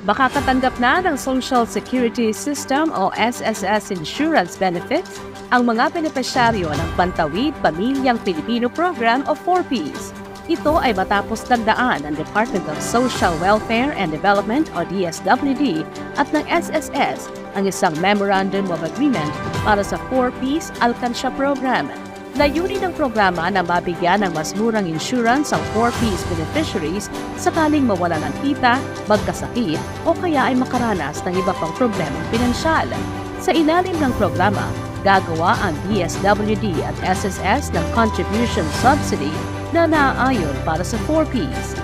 Makakatanggap na ng Social Security System o SSS insurance benefits ang mga benepisyaryo ng Bantawid Pamilyang Pilipino Program o 4Ps. Ito ay matapos tandaan ng Department of Social Welfare and Development o DSWD at ng SSS ang isang Memorandum of Agreement para sa 4Ps Alkansya Program. Layunin ng programa na mabigyan ng mas murang insurance ang 4Ps beneficiaries sakaling mawala ng kita, magkasakit o kaya ay makaranas ng iba pang problemang pinansyal. Sa ilalim ng programa, gagawa ang DSWD at SSS ng contribution subsidy na naaayon para sa 4Ps.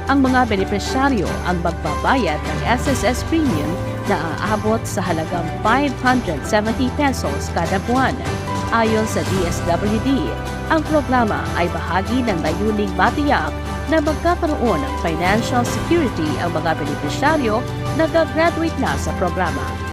Ang mga benepisyaryo ang magbabayad ng SSS premium na aabot sa halagang 570 pesos kada buwan. Ayon sa DSWD, ang programa ay bahagi ng layuning matiyak na magkakaroon ng financial security ang mga benepisyaryo na gagraduate na sa programa.